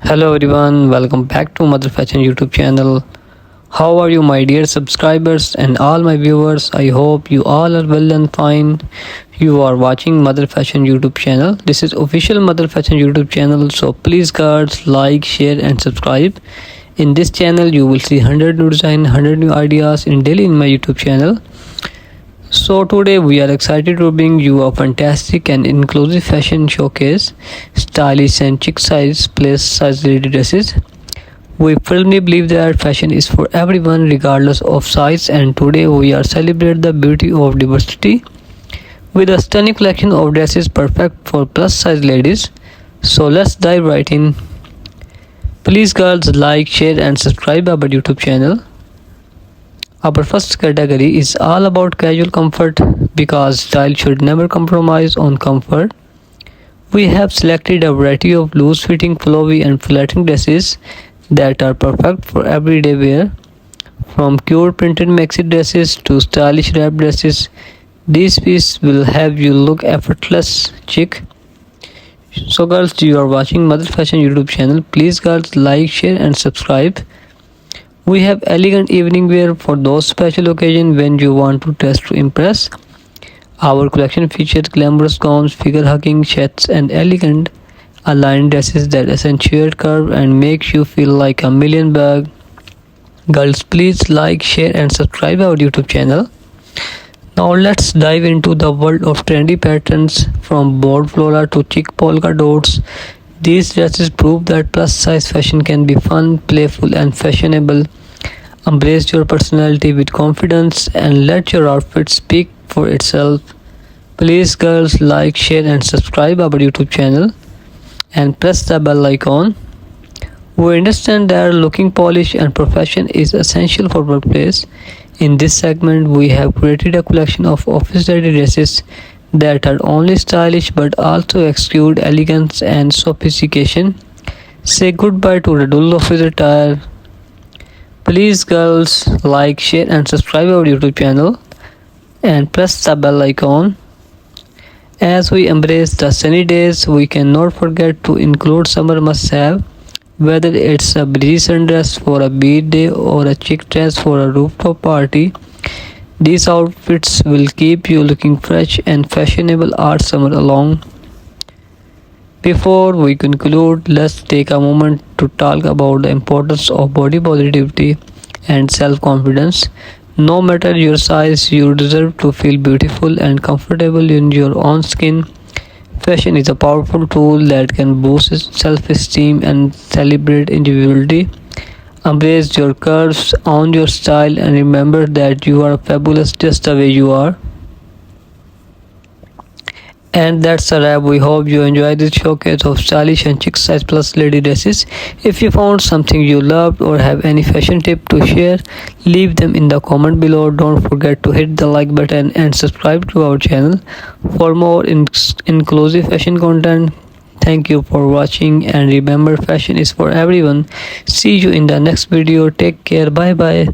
Hello everyone, welcome back to Mother Fashion YouTube channel. How are you my dear subscribers and all my viewers? I hope you all are well and fine. You are watching Mother Fashion YouTube channel. This is official Mother Fashion YouTube channel, so please guys like, share and subscribe. In this channel you will see 100 new design, 100 new ideas in daily in my YouTube channel. So today we are excited to bring you a fantastic and inclusive fashion showcase, stylish and chic size plus size lady dresses. We firmly believe that fashion is for everyone regardless of size, and today we are celebrate the beauty of diversity with a stunning collection of dresses perfect for plus size ladies. So let's dive right in. Please girls like, share and subscribe our YouTube channel. Our first category is all about casual comfort because style should never compromise on comfort. We have selected a variety of loose fitting, flowy and flattering dresses that are perfect for everyday wear. From cute printed maxi dresses to stylish wrap dresses, these pieces will have you look effortless chic. So girls, you are watching Mother Fashion YouTube channel. Please girls like, share and subscribe. We have elegant evening wear for those special occasions when you want to dress to impress. Our collection features glamorous gowns, figure-hugging sets, and elegant aligned dresses that accentuate curve and makes you feel like a million bag. Girls, please like, share, and subscribe our YouTube channel. Now let's dive into the world of trendy patterns from bold flora to chic polka dots. These dresses prove that plus size fashion can be fun, playful, and fashionable. Embrace your personality with confidence and let your outfit speak for itself. Please girls like, share and subscribe our YouTube channel and press the bell icon. We understand that looking polished and professional is essential for workplace. In this segment, we have created a collection of office-ready dresses that are only stylish but also exude elegance and sophistication. Say goodbye to the dull office attire. Please girls like, share and subscribe our YouTube channel and press the bell icon. As we embrace the sunny days, we cannot forget to include summer must-have. Whether it's a breezy sundress for a beach day or a chic dress for a rooftop party, these outfits will keep you looking fresh and fashionable all summer long. Before we conclude, let's take a moment to talk about the importance of body positivity and self-confidence. No matter your size, you deserve to feel beautiful and comfortable in your own skin. Fashion is a powerful tool that can boost self-esteem and celebrate individuality. Embrace your curves, own your style, and remember that you are fabulous just the way you are. And that's a wrap. We hope you enjoyed this showcase of stylish and chic size plus lady dresses. If you found something you loved or have any fashion tip to share, leave them in the comment below. Don't forget to hit the like button and subscribe to our channel for more inclusive fashion content. Thank you for watching and remember fashion is for everyone. See you in the next video. Take care. Bye bye.